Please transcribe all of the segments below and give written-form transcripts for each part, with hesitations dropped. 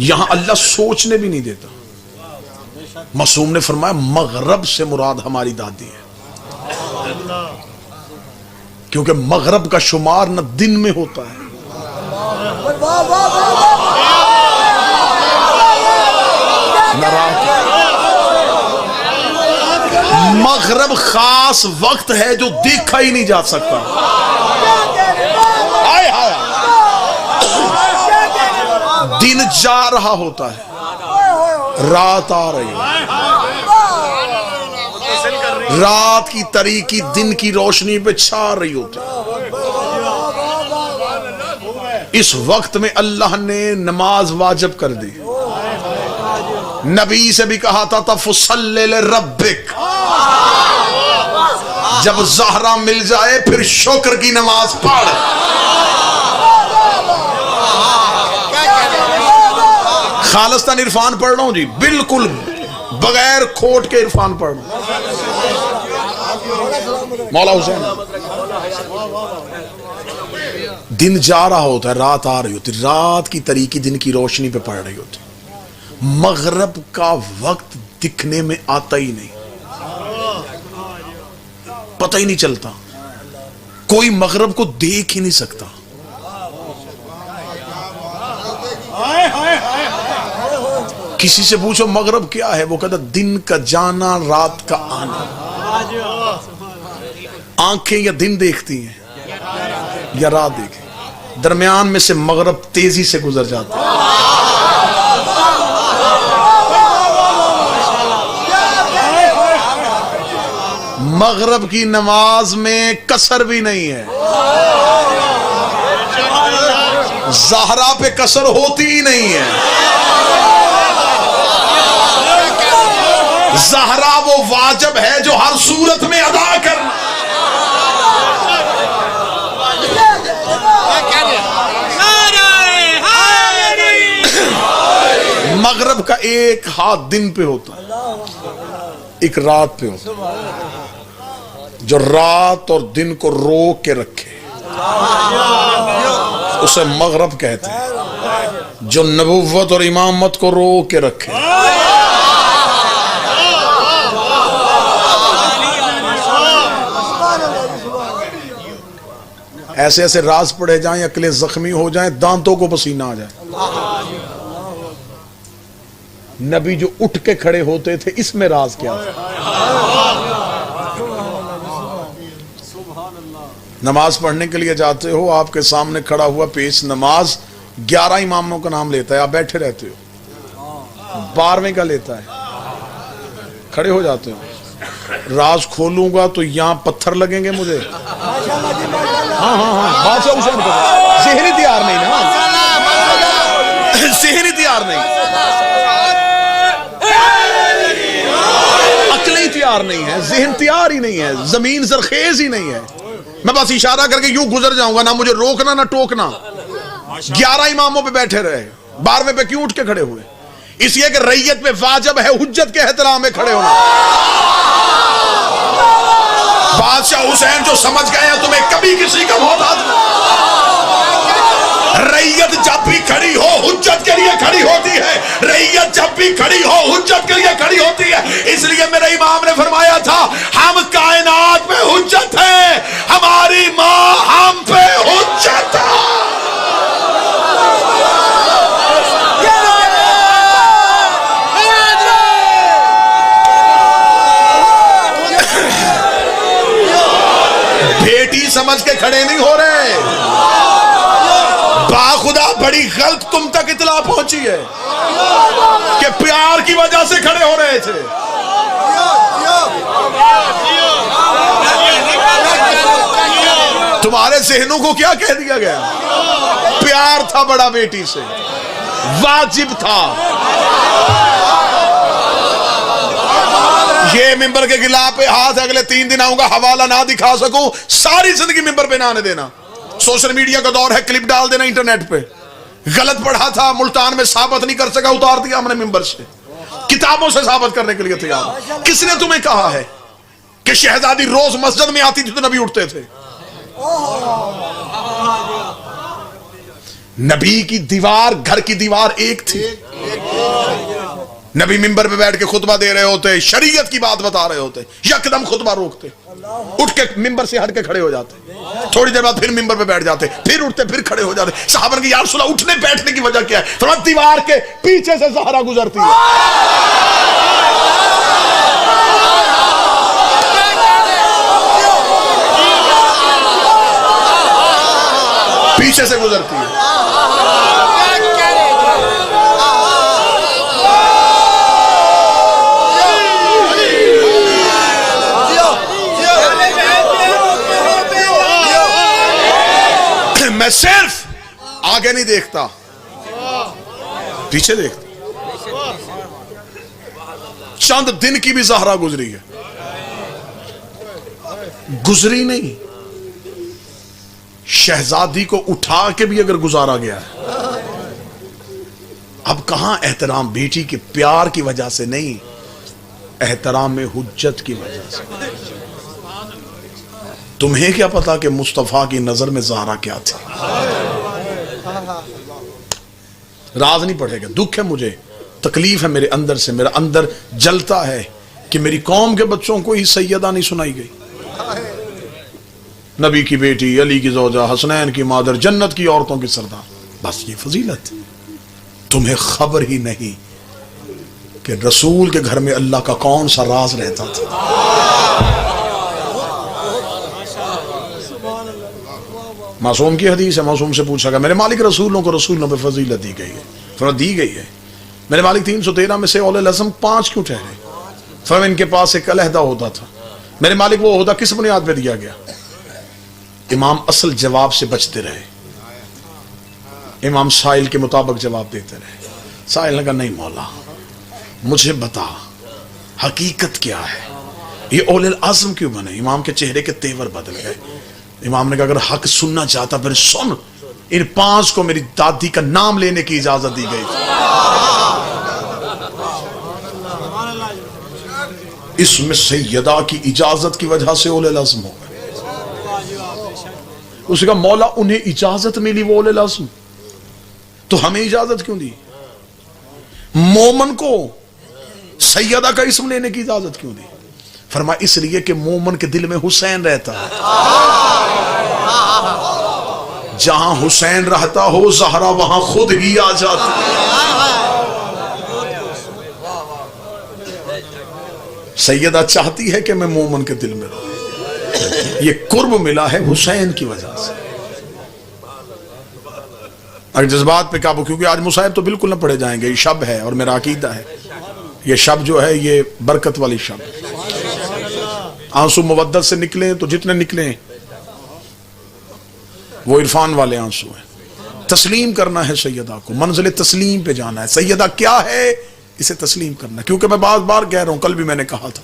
یہاں اللہ سوچنے بھی نہیں دیتا. معصوم نے فرمایا مغرب سے مراد ہماری دادی ہے، کیونکہ مغرب کا شمار نہ دن میں ہوتا ہے نہ رات. مغرب خاص وقت ہے جو دیکھا ہی نہیں جا سکتا. دن جا رہا ہوتا ہے، رات آ رہی ہے، رات کی تاریکی دن کی روشنی پہ چھا رہی ہوتی ہے. اس وقت میں اللہ نے نماز واجب کر دی. نبی سے بھی کہا تھا فصلی لربک، جب زہرا مل جائے پھر شکر کی نماز پڑھ. خالصتاً عرفان پڑھ رہا ہوں جی، بالکل بغیر کھوٹ کے عرفان پڑھ رہا ہوں. مولا حسین دن جا رہا ہوتا ہے، رات آ رہی ہوتی، رات کی تاریکی دن کی روشنی پہ پڑ رہی ہوتی. مغرب کا وقت دکھنے میں آتا ہی نہیں، پتہ ہی نہیں چلتا، کوئی مغرب کو دیکھ ہی نہیں سکتا. کسی سے پوچھو مغرب کیا ہے، وہ کہتا دن کا جانا رات کا آنا. آنکھیں یا دن دیکھتی ہیں یا رات دیکھیں، درمیان میں سے مغرب تیزی سے گزر جاتا ہے. مغرب کی نماز میں قصر بھی نہیں ہے، زہرا پہ قصر ہوتی ہی نہیں ہے. زہرا وہ واجب ہے جو ہر صورت میں ادا کرنا. مغرب کا ایک ہاتھ دن پہ ہوتا ہے، ایک رات پہ ہوتا ہے. جو رات اور دن کو روک کے رکھے اسے مغرب کہتے ہیں. جو نبوت اور امامت کو روک کے رکھے ایسے ایسے راز پڑے جائیں، عقلیں زخمی ہو جائیں، دانتوں کو پسینہ آ جائے. نبی جو اٹھ کے کھڑے ہوتے تھے، اس میں راز کیا تھا؟ نماز پڑھنے کے لیے جاتے ہو، آپ کے سامنے کھڑا ہوا پیش نماز 11 اماموں کا نام لیتا ہے، آپ بیٹھے رہتے ہو، 12ویں کا لیتا ہے، کھڑے ہو جاتے ہو. راز کھولوں گا تو یہاں پتھر لگیں گے مجھے. ہاں ہاں ہاں، بادشاہ حسین کو ذہنی تیار نہیں نا، ذہنی تیار نہیں، عقلیں تیار نہیں ہے، ذہن تیار ہی نہیں ہے، زمین زرخیز ہی نہیں ہے. میں بس اشارہ کر کے یوں گزر جاؤں گا، نہ مجھے روکنا نہ ٹوکنا. 11 اماموں پہ بیٹھے رہے، 12ویں پہ کیوں اٹھ کے کھڑے ہوئے؟ اس لیے کہ رعیت پہ واجب ہے حجت کے احترام میں کھڑے ہونا. بادشاہ حسین جو سمجھ گئے ہیں تمہیں کبھی کسی کا محتاج نہیں. رعیت جب بھی کھڑی ہو حجت کے لیے کھڑی ہوتی ہے، رعیت جب بھی کھڑی ہو حجت کے لیے کھڑی ہوتی ہے. اس لیے میرے امام نے فرمایا تھا ہم کائنات پہ حجت ہے، ہماری ماں ہم پہ حجت ہے. بیٹی سمجھ کے کھڑے نہیں ہو رہے، باخدا بڑی غلط تم تک اطلاع پہنچی ہے کہ پیار کی وجہ سے کھڑے ہو رہے تھے. تمہارے ذہنوں کو کیا کہہ دیا گیا؟ پیار تھا بڑا بیٹی سے، واجب تھا. یہ ممبر کے گلا پہ ہاتھ اگلے 3 دن آؤں گا، حوالہ نہ دکھا سکوں، ساری زندگی ممبر پہ نہ آنے دینا. سوشل میڈیا کا دور ہے، کلپ ڈال دینا انٹرنیٹ پہ. غلط پڑھا تھا ملتان میں، ثابت نہیں کر سکا، اتار دیا ہم نے ممبر سے. کتابوں سے ثابت کرنے کے لیے تیار. کس نے تمہیں کہا ہے کہ شہزادی روز مسجد میں آتی تھی تو نبی اٹھتے تھے؟ نبی کی دیوار، گھر کی دیوار ایک تھی. نبی منبر پہ بیٹھ کے خطبہ دے رہے ہوتے, شریعت کی بات بتا رہے ہوتے, یکدم خطبہ روکتے, اٹھ کے ممبر سے ہٹ کے کھڑے ہو جاتے, تھوڑی دیر بعد پھر ممبر پہ بیٹھ جاتے, پھر اٹھتے پھر کھڑے ہو جاتے. صحابہ نے کہا یا رسول اللہ اٹھنے بیٹھنے کی وجہ کیا ہے؟ فرمایا دیوار کے پیچھے سے زہرا گزرتی ہے, پیچھے سے گزرتی ہے. میں صرف آگے نہیں دیکھتا, پیچھے دیکھتا. چند دن کی بھی زہرا گزری ہے, گزری نہیں, شہزادی کو اٹھا کے بھی اگر گزارا گیا ہے. اب کہاں احترام بیٹی کے پیار کی وجہ سے نہیں, احترام حجت کی وجہ سے. تمہیں کیا پتا کہ مصطفیٰ کی نظر میں زہرا کیا تھی؟ راز نہیں پڑھے گا. دکھ ہے مجھے, تکلیف ہے میرے اندر سے, میرا اندر جلتا ہے کہ میری قوم کے بچوں کو ہی سیدہ نہیں سنائی گئی. نبی کی بیٹی, علی کی زوجہ, حسنین کی مادر, جنت کی عورتوں کی سردار, بس یہ فضیلت. تمہیں خبر ہی نہیں کہ رسول کے گھر میں اللہ کا کون سا راز رہتا تھا. معصوم کی حدیث ہے, معصوم سے پوچھا گیا میرے مالک رسولوں کو رسولوں پہ فضیلت دی گئی ہے؟ فرمایا دی گئی ہے. میرے مالک 313 میں سے اولو العزم 5 کیوں ٹھہرے؟ فرمایا ان کے پاس ایک علیحدہ عہدہ تھا. میرے مالک وہ عہدہ کس بنیاد پہ دیا گیا؟ امام اصل جواب سے بچتے رہے, امام سائل کے مطابق جواب دیتے رہے. سائل نے کہا نہیں مولا مجھے بتا حقیقت کیا ہے, یہ اولو العزم کیوں بنے؟ امام کے چہرے کے تیور بدل گئے. امام نے کہا اگر حق سننا چاہتا پھر سن, ان 5 کو میری دادی کا نام لینے کی اجازت دی گئی تھی. اس میں سیدہ کی اجازت کی وجہ سے اولو العزم ہو گئے. اس نے کہا مولا انہیں اجازت ملی وہ اولو العزم, تو ہمیں اجازت کیوں دی؟ مومن کو سیدہ کا اسم لینے کی اجازت کیوں دی؟ فرمایا اس لیے کہ مومن کے دل میں حسین رہتا ہے, جہاں حسین رہتا ہو زہرا وہاں خود ہی آ جاتی ہے. سیدہ چاہتی ہے کہ میں مومن کے دل میں رہوں, یہ قرب ملا ہے حسین کی وجہ سے. اگر جذبات پہ قابو, کیونکہ آج مصائب تو بالکل نہ پڑھے جائیں گے, یہ شب ہے اور میرا عقیدہ ہے یہ شب جو ہے یہ برکت والی شب ہے. آنسو مودت سے نکلیں تو جتنے نکلیں وہ عرفان والے آنسو ہیں. تسلیم کرنا ہے سیدہ کو, منزل تسلیم پہ جانا ہے. سیدہ کیا ہے اسے تسلیم کرنا ہے. کیونکہ میں بار بار کہہ رہا ہوں, کل بھی میں نے کہا تھا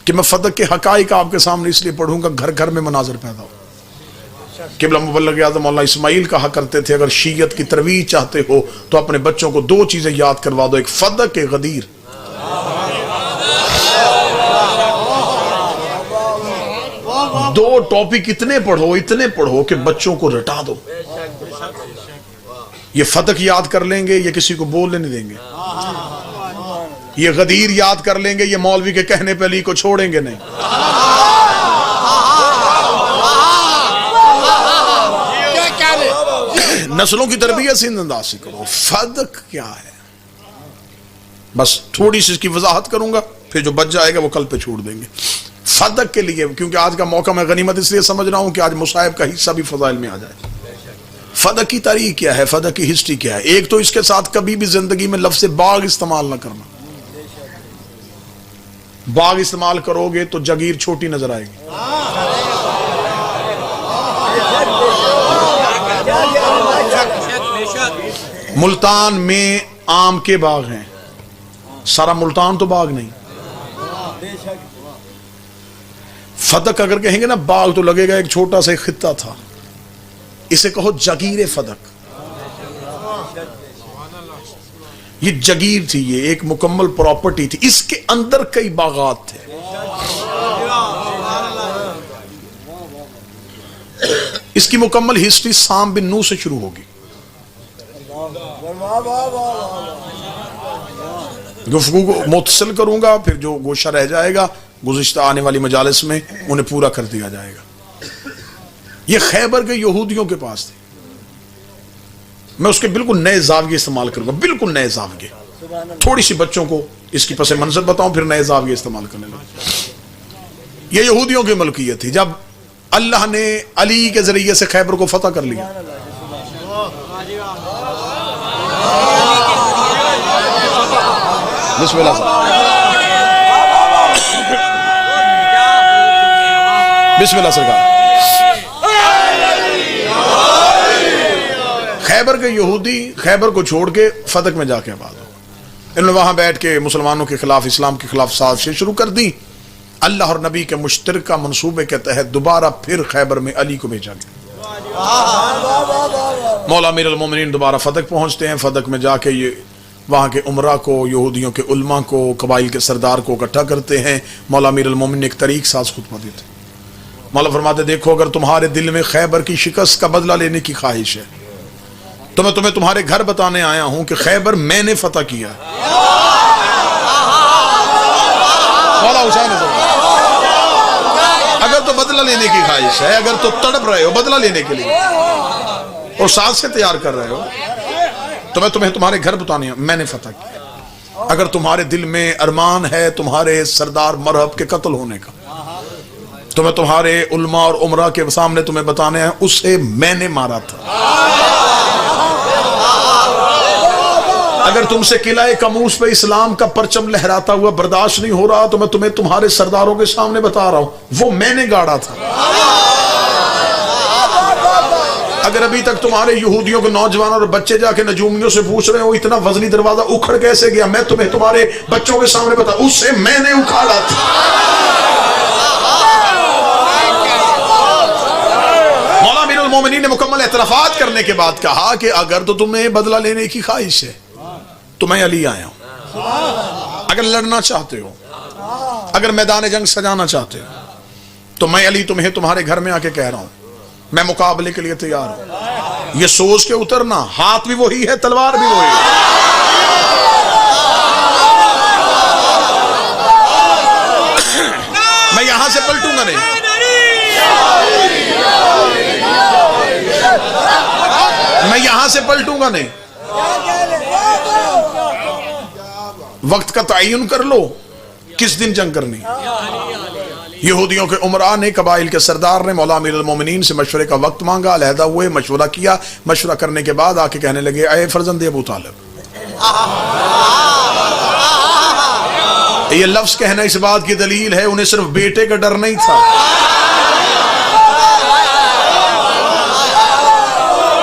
کہ میں فدق کے حقائق آپ کے سامنے اس لیے پڑھوں گا گھر گھر میں مناظر پیدا ہو. قبلہ مبلغ اعظم مولانا اسماعیل کہا کرتے تھے اگر شیعت کی ترویج چاہتے ہو تو اپنے بچوں کو 2 چیزیں یاد کروا دو, ایک فدق, ایک غدیر. دو ٹاپک اتنے پڑھو کہ بچوں کو رٹا دو. یہ فدق یاد کر لیں گے, یہ کسی کو بولنے نہیں دیں گے. یہ غدیر یاد کر لیں گے, یہ مولوی کے کہنے پہ علی کو چھوڑیں گے نہیں. نسلوں کی تربیت سے انداز سے کرو. فدق کیا ہے بس تھوڑی سی اس کی وضاحت کروں گا, پھر جو بچ جائے گا وہ کل پہ چھوڑ دیں گے. فدق کے لیے, کیونکہ آج کا موقع میں غنیمت اس لیے سمجھ رہا ہوں کہ آج مصائب کا حصہ بھی فضائل میں آ جائے. فدق کی تاریخ کیا ہے, فدق کی ہسٹری کیا ہے؟ ایک تو اس کے ساتھ کبھی بھی زندگی میں لفظ باغ استعمال نہ کرنا. باغ استعمال کرو گے تو جگیر چھوٹی نظر آئے گی. ملتان میں آم کے باغ ہیں, سارا ملتان تو باغ نہیں. فدق اگر کہیں گے نا باغ تو لگے گا ایک چھوٹا سا خطہ تھا. اسے کہو جگیر فدق. یہ جگیر تھی, یہ ایک مکمل پراپرٹی تھی, اس کے اندر کئی باغات تھے. اس کی مکمل ہسٹری سام بن نوح سے شروع ہوگی. گفتگو کو متصل کروں گا، پھر جو گوشہ رہ جائے گا گزشتہ آنے والی مجالس میں انہیں پورا کر دیا جائے گا۔ یہ خیبر کے یہودیوں کے پاس تھی، میں اس کے بالکل نئے زاویے استعمال کروں گا، بالکل نئے زاویے، تھوڑی سی بچوں کو اس کی پس منظر بتاؤں پھر نئے زاویے استعمال کرنے لگا۔ یہ یہودیوں کی ملکیت تھی، جب اللہ نے علی کے ذریعے سے خیبر کو فتح کر لیا، بسم اللہ صاحب، بسم اللہ سرکار۔ خیبر کے یہودی خیبر کو چھوڑ کے فتح میں جا کے آباد ہو، انہوں نے وہاں بیٹھ کے مسلمانوں کے خلاف، اسلام کے خلاف سازشیں شروع کر دی۔ اللہ اور نبی کے مشترکہ منصوبے کے تحت دوبارہ پھر خیبر میں علی کو بھیجا گیا۔ مولا امیر المومنین دوبارہ فتح پہنچتے ہیں، فتح میں جا کے یہ وہاں کے عمرہ کو، یہودیوں کے علماء کو، قبائل کے سردار کو اکٹھا کرتے ہیں۔ مولا امیر المومنین ایک طریق ساز خطبہ دیتے ہیں۔ مولا فرماتے دیکھو اگر تمہارے دل میں خیبر کی شکست کا بدلہ لینے کی خواہش ہے تو میں تمہیں تمہارے گھر بتانے آیا ہوں کہ خیبر میں نے فتح کیا۔ مولا حسین اگر تو بدلہ لینے کی خواہش ہے، اگر تو تڑپ رہے ہو بدلہ لینے کے لیے اور ساز سے تیار کر رہے ہو تو میں تمہیں تمہارے گھر بتانے آیا ہوں، میں نے فتح کیا۔ اگر تمہارے دل میں ارمان ہے تمہارے سردار مرحب کے قتل ہونے کا تو میں تمہارے علماء اور عمرہ کے سامنے تمہیں بتانے ہیں اسے میں نے مارا تھا۔ اگر تم سے قلعہ کموس پہ اسلام کا پرچم لہراتا ہوا برداشت نہیں ہو رہا تو میں تمہیں تمہارے سرداروں کے سامنے بتا رہا ہوں وہ میں نے گاڑا تھا۔ اگر ابھی تک تمہارے یہودیوں کے نوجوان اور بچے جا کے نجومیوں سے پوچھ رہے ہو اتنا وزنی دروازہ اکھڑ کیسے گیا، میں تمہیں تمہارے بچوں کے سامنے بتا اسے میں نے اکھاڑا تھا۔ مولا امیر المومنین نے مکمل اعترافات کرنے کے بعد کہا کہ اگر تو تمہیں بدلہ لینے کی خواہش ہے تو میں علی آیا ہوں، اگر لڑنا چاہتے ہو، اگر میدان جنگ سجانا چاہتے ہو تو میں علی تمہیں تمہارے گھر میں آ کے کہہ رہا ہوں میں مقابلے کے لیے تیار ہوں۔ یہ سوچ کے اترنا، ہاتھ بھی وہی ہے تلوار بھی وہی ہے۔ میں یہاں سے پلٹوں گا نہیں، میں یہاں سے پلٹوں گا نہیں۔ وقت کا تعین کر لو کس دن جنگ کرنی۔ یہودیوں کے عمراء نے، قبائل کے سردار نے مولا امیر المومنین سے مشورے کا وقت مانگا، علیحدہ ہوئے، مشورہ کیا، مشورہ کرنے کے بعد آ کے کہنے لگے اے فرزند ابو طالب، یہ لفظ کہنا اس بات کی دلیل ہے انہیں صرف بیٹے کا ڈر نہیں تھا،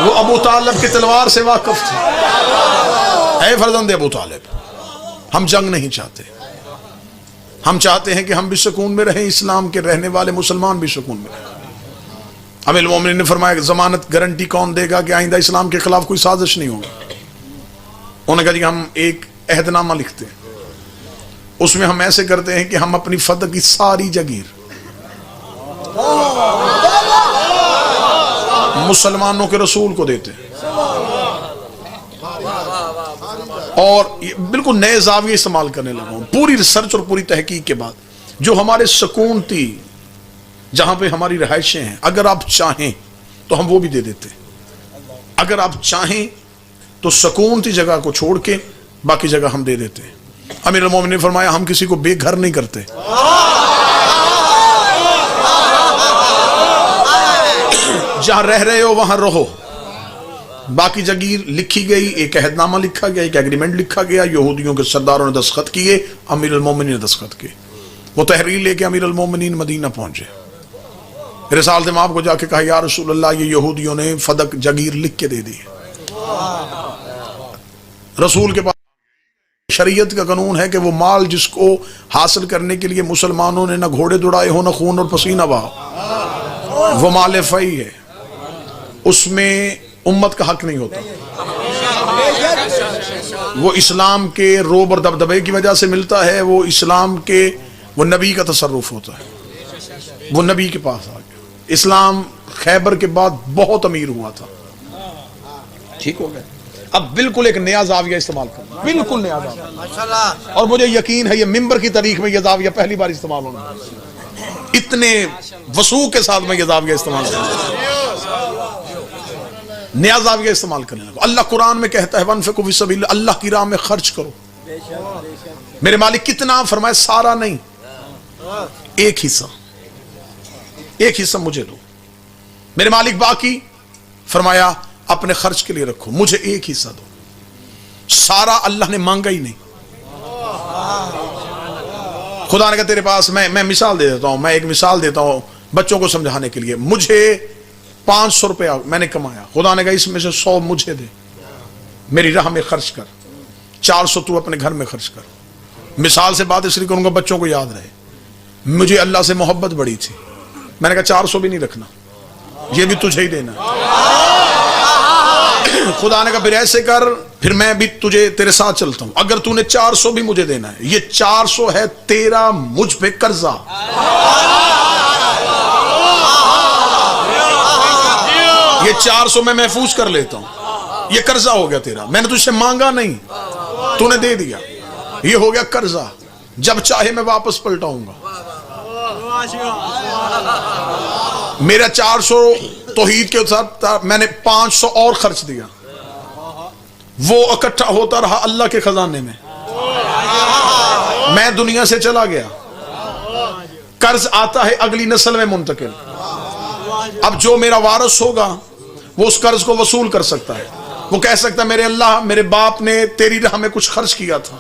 وہ ابو طالب کی تلوار سے واقف تھے۔ اے فرزند ابو طالب، ہم جنگ نہیں چاہتے، ہم چاہتے ہیں کہ ہم بھی سکون میں رہیں، اسلام کے رہنے والے مسلمان بھی سکون میں رہیں۔ امیر المومنین نے فرمایا ضمانت گارنٹی کون دے گا کہ آئندہ اسلام کے خلاف کوئی سازش نہیں ہوگی؟ انہوں نے کہا جی ہم ایک عہد نامہ لکھتے ہیں، اس میں ہم ایسے کرتے ہیں کہ ہم اپنی فتح کی ساری جگیر مسلمانوں کے رسول کو دیتے ہیں، اور بالکل نئے زاویے استعمال کرنے لگا ہوں پوری ریسرچ اور پوری تحقیق کے بعد۔ جو ہمارے سکون تھی، جہاں پہ ہماری رہائشیں ہیں، اگر آپ چاہیں تو ہم وہ بھی دے دیتے، اگر آپ چاہیں تو سکون تھی جگہ کو چھوڑ کے باقی جگہ ہم دے دیتے۔ امیر المومنین نے فرمایا ہم کسی کو بے گھر نہیں کرتے، جہاں رہ رہے ہو وہاں رہو، باقی جگیر لکھی گئی، ایک عہد نامہ لکھا گیا، ایک ایگریمنٹ لکھا گیا، یہودیوں کے سرداروں نے دستخط کیے، امیر المومنین نے دستخط کیے۔ وہ تحریر لے کے امیر المومنین مدینہ پہنچے، رسالت امام کو جا کے کہا یا رسول اللہ یہ یہودیوں نے فدق جگیر لکھ کے دے دی۔ رسول کے پاس شریعت کا قانون ہے کہ وہ مال جس کو حاصل کرنے کے لیے مسلمانوں نے نہ گھوڑے دوڑائے ہو، نہ خون اور پسینہ بہا، وہ مال فیء ہے، اس میں امت کا حق نہیں ہوتا، وہ اسلام کے روب اور دبدبے کی وجہ سے ملتا ہے، وہ اسلام کے، وہ نبی کا تصرف ہوتا ہے، وہ نبی کے پاس آ گیا۔ اسلام خیبر کے بعد بہت امیر ہوا تھا، ٹھیک ہو گیا، اب بالکل ایک نیا زاویہ استعمال کرنا، بالکل نیا زاویہ، اور مجھے یقین ہے یہ ممبر کی تاریخ میں یہ زاویہ پہلی بار استعمال ہونا، اتنے وسوخ کے ساتھ میں یہ زاویہ استعمال کرنا، نیا زاویہ استعمال کرنے لگا۔ اللہ قرآن میں کہتا ہے وَانفِقُوا فِي سَبِيلِ اللَّهِ، اللہ کی راہ میں خرچ کرو۔ میرے مالک کتنا؟ فرمائے سارا نہیں، ایک حصہ، ایک حصہ مجھے دو۔ میرے مالک باقی؟ فرمایا اپنے خرچ کے لیے رکھو، مجھے ایک حصہ دو۔ سارا اللہ نے مانگا ہی نہیں۔ خدا نے کہا تیرے پاس میں مثال دے دیتا ہوں، میں ایک مثال دیتا ہوں بچوں کو سمجھانے کے لیے۔ مجھے 500 روپیہ میں نے کمایا، خدا نے کہا اس میں سے 100 مجھے دے، میری راہ میں خرچ کر، 400 تو اپنے گھر میں خرچ کر۔ مثال سے بات اس لیے کروں گا بچوں کو یاد رہے، مجھے اللہ سے محبت بڑی تھی، میں نے کہا 400 بھی نہیں رکھنا، یہ بھی تجھے ہی دینا۔ خدا نے کہا پھر ایسے کر، پھر میں بھی تیرے ساتھ چلتا ہوں، اگر تو نے 400 بھی مجھے دینا ہے، یہ 400 ہے تیرا مجھ پہ قرضہ، یہ 400 میں محفوظ کر لیتا ہوں، یہ قرضہ ہو گیا تیرا، میں نے تجھ سے مانگا نہیں، تو نے دے دیا، یہ ہو گیا قرضہ، جب چاہے میں واپس پلٹاؤں گا۔ میرا 400 توحید کے ساتھ میں نے 500 اور خرچ دیا، وہ اکٹھا ہوتا رہا اللہ کے خزانے میں، میں دنیا سے چلا گیا، قرض آتا ہے اگلی نسل میں منتقل، اب جو میرا وارث ہوگا وہ اس قرض کو وصول کر سکتا ہے، وہ کہہ سکتا ہے میرے اللہ میرے باپ نے تیری راہ میں کچھ خرچ کیا تھا۔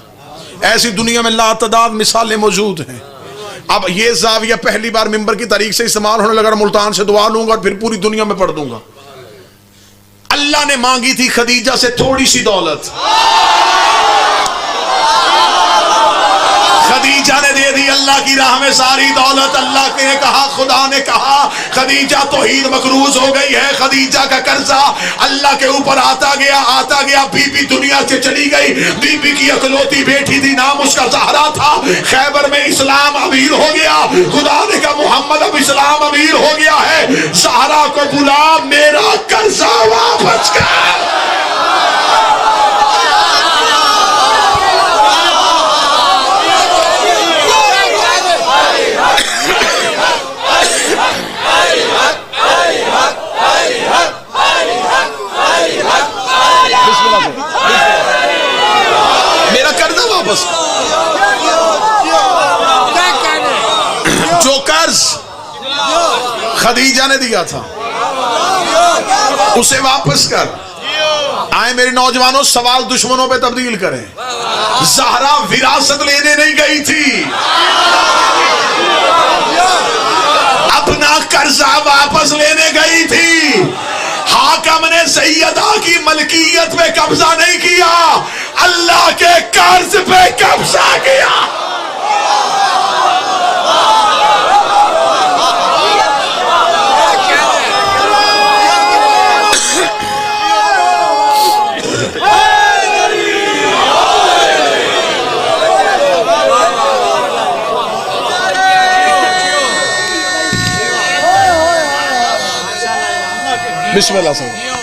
ایسی دنیا میں لا تعداد مثالیں موجود ہیں۔ اب یہ زاویہ پہلی بار ممبر کی تاریخ سے استعمال ہونے لگا، ملتان سے دعا لوں گا اور پھر پوری دنیا میں پڑھ دوں گا۔ اللہ نے مانگی تھی خدیجہ سے تھوڑی سی دولت، خدیجہ نے دے دی اللہ کی راہ میں ساری دولت۔ اللہ نے کہا، خدا نے کہا خدیجہ توحید مقروض ہو گئی ہے، خدیجہ کا قرضہ اللہ کے اوپر آتا گیا، بی بی دنیا سے چلی گئی، بی بی کی اکلوتی بیٹی تھی، نام اس کا زہرا تھا، خیبر میں اسلام امیر ہو گیا، خدا نے کہا محمد اب اسلام امیر ہو گیا ہے، زہرا کو بلا میرا قرضہ واپس کر۔ میرا قرضہ واپس، جو قرض خدیجہ نے دیا تھا اسے واپس کر۔ آئے میرے نوجوانوں، سوال دشمنوں پہ تبدیل کریں۔ زہرا وراثت لینے نہیں گئی تھی، اپنا قرضہ واپس لینے گئی تھی۔ حاکم نے سیدہ کی ملکیت پہ قبضہ نہیں کیا، اللہ کے قرض پہ قبضہ کیا۔ بسم اللہ صاحب۔